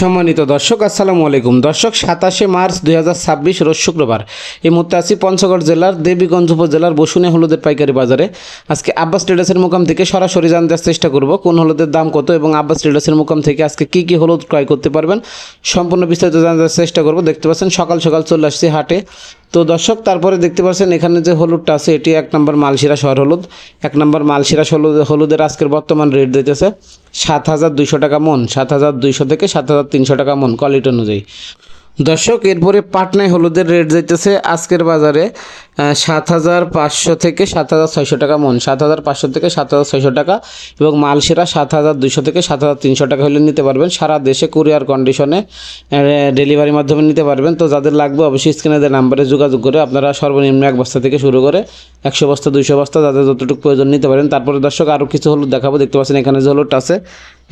সম্মানিত দর্শক আসসালামু আলাইকুম। দর্শক 27 মার্চ 2026 রোজ শুক্রবার এই মুহূর্তে আছি পঞ্চগড় জেলার দেবীগঞ্জ উপজেলার বসুনিয়া হলুদের পাইকারি বাজারে। আজকে আব্বাস ট্রেডার্সের মোকাম থেকে সরাসরি জানতে চেষ্টা করব কোন হলুদের দাম কত এবং আব্বাস ট্রেডার্সের মোকাম থেকে আজকে কি কি হলুদ ক্রয় করতে পারবেন সম্পূর্ণ বিস্তারিত জানার চেষ্টা করব। দেখতে পাচ্ছেন সকাল সকাল চলে আসছি হাটে। তো দর্শক তারপরে দেখতে পাচ্ছেন এখানে যে হলুদটা আছে এটি 1 নম্বর মালশিরা শহর হলুদ। 1 নম্বর মালশিরা হলুদের আজকের বর্তমান রেট দিতেছে 7,200 টাকা মন, 7,200 থেকে 7,300 টাকা মন কোয়ালিটি অনুযায়ী। দর্শক এরপরে পাটনায় হলুদের রেট যাইতেছে আজকের বাজারে 7,500 থেকে 7,600 টাকা মন, 7,500 থেকে 7,600 টাকা এবং মালশিরা 7,200 থেকে 7,300 টাকা হলে নিতে পারবেন। সারা দেশে কুরিয়ার কন্ডিশনে ডেলিভারির মাধ্যমে নিতে পারবেন। তো যাদের লাগবে অবশ্যই স্ক্রিনে দেওয়া নাম্বারে যোগাযোগ করে আপনারা সর্বনিম্ন 1 বস্তা থেকে শুরু করে 100 বস্তা 200 বস্তা যাদের যতটুকু প্রয়োজন নিতে পারেন। তারপরে দর্শক আরও কিছু হলুদ দেখাবো। দেখতে পাচ্ছেন এখানে যে হলুদটা আছে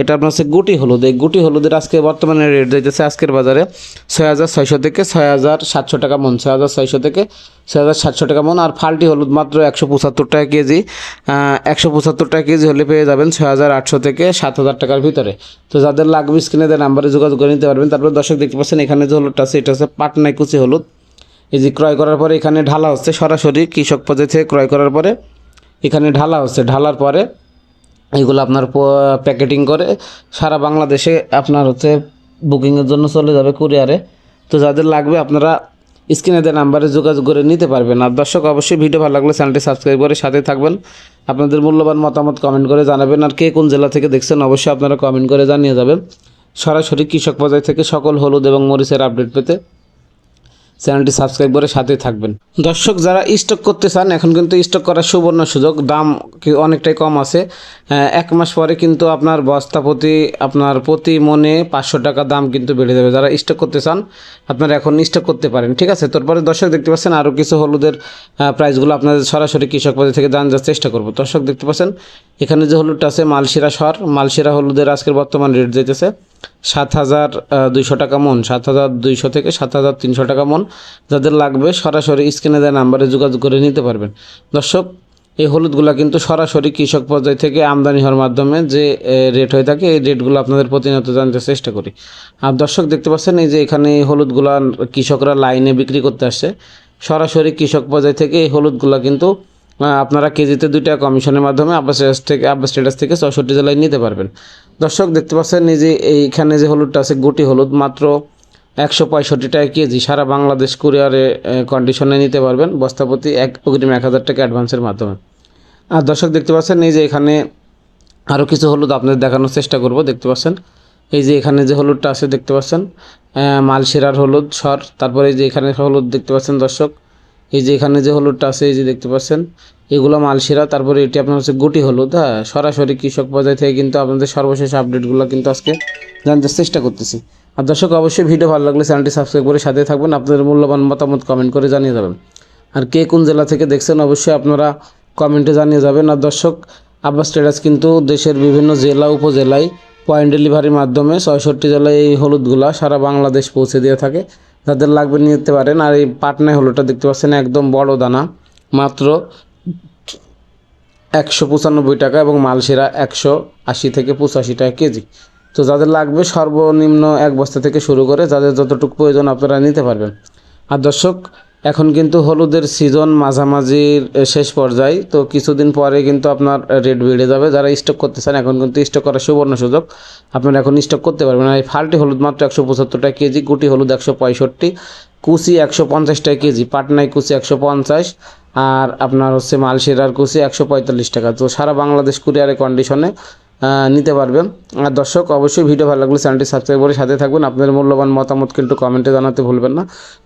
এটা আপনার হচ্ছে গুটি হলুদ। এই গুটি হলুদের আজকে বর্তমানে রেট যাইতেছে আজকের বাজারে 6,600 থেকে 6,700 টাকা মন, 6,600 থেকে 6,700 টাকা মন। আর ফাল্টি হলুদ মাত্র 175 টাকা কেজি, 175 টাকা কেজি হলে পেয়ে যাবেন 6,800 থেকে 7,000 টাকার ভিতরে। তো যাদের লাগবে স্ক্রিনে দেওয়া নাম্বারে যোগাযোগ করে নিতে পারবেন। তারপরে দর্শক দেখতে পাচ্ছেন এখানে যে হলুদটা আছে এটা হচ্ছে পাটনাই কুচি হলুদ। এই যে ক্রয় করার পরে এখানে ঢালা হচ্ছে সরাসরি কৃষক পর্যায় থেকে ক্রয় করার পরে এখানে ঢালা হচ্ছে, ঢালার পরে এইগুলো আপনার প্যাকেটিং করে সারা বাংলাদেশে আপনার হচ্ছে বুকিংয়ের জন্য চলে যাবে কুরিয়ারে। তো যাদের লাগবে আপনারা স্ক্রিনে দেওয়া নাম্বারে যোগাযোগ করে নিতে পারবেন। আর দর্শক অবশ্যই ভিডিও ভালো লাগলে চ্যানেলটি সাবস্ক্রাইব করে সাথে থাকবেন। আপনাদের মূল্যবান মতামত কমেন্ট করে জানাবেন। আর কে কোন জেলা থেকে দেখছেন অবশ্যই আপনারা কমেন্ট করে জানিয়ে যাবেন। সরাসরি কৃষক পর্যায় থেকে সকল হলুদ এবং মরিচের আপডেট পেতে চ্যানেলটি সাবস্ক্রাইব করে সাথে থাকবেন। দর্শক যারা স্টক করতে চান এখন কিন্তু স্টক করার সুবর্ণ সুযোগ, দাম অনেকটাই কম আছে। 1 মাস পরে কিন্তু আপনার বস্তা প্রতি মনে 500 টাকা দাম কিন্তু বেড়ে যাবে। যারা স্টক করতে চান আপনারা এখন স্টক করতে পারেন, ঠিক আছে। তারপরে দর্শক দেখতে পাচ্ছেন আরও কিছু হলুদের প্রাইসগুলো আপনাদের সরাসরি কৃষক বাজার থেকে জানার চেষ্টা করব। দর্শক দেখতে পাচ্ছেন এখানে যে হলুদটা আছে মালশিরা শহর, মালশিরা হলুদের আজকের বর্তমান রেট যেতেছে 7,200 টাকা মন, 7,200 থেকে 7,300 টাকা মন। যাদের লাগবে সরাসরি স্ক্রিনে দেওয়া নাম্বারে যোগাযোগ করে নিতে পারবেন। দর্শক এই হলুদগুলো কিন্তু সরাসরি কৃষক পর্যায় থেকে আমদানি হওয়ার মাধ্যমে যে রেট হয়ে থাকে এই রেটগুলো আপনাদের প্রতিনিয়ত জানতে চেষ্টা করি। আর দর্শক দেখতে পাচ্ছেন এই যে এখানে এই হলুদগুলো কৃষকরা লাইনে বিক্রি করতে আসছে সরাসরি কৃষক পর্যায় থেকে। এই হলুদগুলো কিন্তু আপনারা কেজিতে 2 টাকা কমিশনের মাধ্যমে আব্বাস ট্রেডার্স থেকে 64 জেলায় নিতে পারবেন। দর্শক দেখতে পাচ্ছেন এই যে এইখানে যে হলুদটা আছে গুটি হলুদ মাত্র 165 টাকা কেজি, সারা বাংলাদেশ কুরিয়ারে কন্ডিশনে নিতে পারবেন বস্তাপতি অগ্রিম 1,000 টাকা অ্যাডভান্সের মাধ্যমে। আর দর্শক দেখতে পাচ্ছেন এই যে এখানে আরও কিছু হলুদ আপনাদের দেখানোর চেষ্টা করব। দেখতে পাচ্ছেন এই যে এখানে যে হলুদটা আছে দেখতে পাচ্ছেন মালশিরার হলুদ সর। তারপরে এই যে এখানে হলুদ দেখতে পাচ্ছেন দর্শক এই যে এখানে যে হলুদটা আছে এই যে দেখতে পাচ্ছেন এগুলো মালশিরা। তারপরে এটি আপনার হচ্ছে গুটি হলুদ। হ্যাঁ, সরাসরি কৃষক পর্যায় থেকে কিন্তু আপনাদের সর্বশেষ আপডেটগুলো কিন্তু আজকে জানতে চেষ্টা করতেছি। আর দর্শক অবশ্যই ভিডিও ভালো লাগলে চ্যানেলটি সাবস্ক্রাইব করে সাথে থাকবেন। আপনাদের মূল্যবান মতামত কমেন্ট করে জানিয়ে যাবেন। আর কে কোন জেলা থেকে দেখছেন অবশ্যই আপনারা কমেন্টে জানিয়ে যাবেন। আর দর্শক আব্বাস ট্রেডার্স কিন্তু দেশের বিভিন্ন জেলা উপজেলায় পয়েন্ট ডেলিভারির মাধ্যমে 66 জেলায় এই হলুদগুলা সারা বাংলাদেশ পৌঁছে দিয়ে থাকে। যাদের লাগবে নিতে পারেন। আর এই পাটনায় হলুদটা দেখতে পাচ্ছেন একদম বড় দানা মাত্র 195 টাকা এবং মালশিরা 180 থেকে 85 টাকা কেজি। তো যাদের লাগবে সর্বনিম্ন 1 বস্তা থেকে শুরু করে যাদের যতটুকু প্রয়োজন আপনারা নিতে পারবেন। আর দর্শক এখন কিন্তু হলুদের সিজন মাঝামাঝির শেষ পর্যায়ে, তো কিছুদিন পরে কিন্তু আপনার রেট বেড়ে যাবে। যারা স্টক করতে চান এখন কিন্তু স্টক করার সুবর্ণ সুযোগ, আপনারা এখন স্টক করতে পারবেন। আর এই ফাল্টি হলুদ মাত্র 175 টাকা কেজি, গুটি হলুদ 165, কুচি 150 টাকা কেজি, পাটনাই কুচি 150 আর আপনার হচ্ছে মালশিরার কুচি 145 টাকা। তো সারা বাংলাদেশ কুরিয়ারে কন্ডিশনে নিতে পারবেন। আর দর্শক অবশ্যই ভিডিও ভালো লাগলে চ্যানেলটি সাবস্ক্রাইব করে সাথে থাকবেন। আপনাদের মূল্যবান মতামত কিন্তু কমেন্টে জানাতে ভুলবেন না।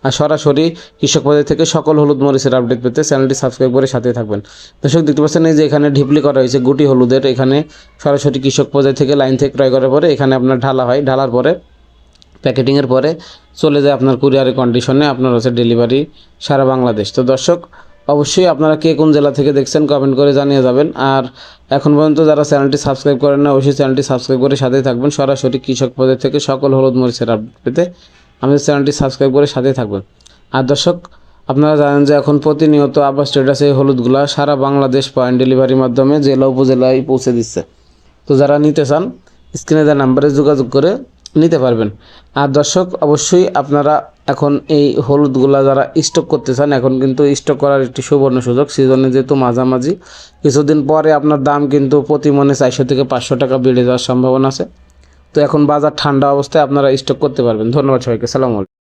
আর সরাসরি কৃষক পর্যায় থেকে সকল হলুদ মরিচের আপডেট পেতে চ্যানেলটি সাবস্ক্রাইব করে সাথে থাকবেন। দর্শক দেখতে পাচ্ছেন এই যে এখানে ঢিপলি করা হয়েছে গুটি হলুদের। এখানে সরাসরি কৃষক পর্যায় থেকে লাইন থেকে ক্রয় করার পরে এখানে আপনার ঢালা হয়, ঢালার পরে প্যাকেটিংয়ের পরে চলে যায় আপনার কুরিয়ারের কন্ডিশনে আপনার হচ্ছে ডেলিভারি সারা বাংলাদেশ। তো দর্শক অবশ্যই আপনারা কে কোন জেলা থেকে দেখছেন কমেন্ট করে জানিয়ে যাবেন। আর এখন পর্যন্ত যারা চ্যানেলটি সাবস্ক্রাইব করেন না অবশ্যই চ্যানেলটি সাবস্ক্রাইব করে সাথে থাকবেন। সরাসরি কৃষক পদের থেকে সকল হলুদ মরিচের আপডেট পেতে আমাদের চ্যানেলটি সাবস্ক্রাইব করে সাথে থাকবেন। আর দর্শক আপনারা জানেন যে এখন প্রতিনিয়ত আব্বাস ট্রেডার্স এই হলুদগুলা সারা বাংলাদেশ পয়েন্ট ডেলিভারির মাধ্যমে জেলা উপজেলায় পৌঁছে দিচ্ছে। তো যারা নিতে চান স্ক্রিনে দেওয়া নাম্বারে যোগাযোগ করে নিতে পারবেন। আর দর্শক অবশ্যই আপনারা এখন এই হলুদগুলা যারা স্টক করতে চান, এখন কিন্তু স্টক করার একটি সুবর্ণ সুযোগ। সিজনে যেহেতু মাঝামাঝি, কিছুদিন পরে আপনার দাম কিন্তু প্রতি মনে 400 থেকে 500 টাকা বেড়ে যাওয়ার সম্ভাবনা আছে। তো এখন বাজার ঠান্ডা অবস্থায় আপনারা স্টক করতে পারবেন। ধন্যবাদ সবাইকে, সালাম আলাইকুম।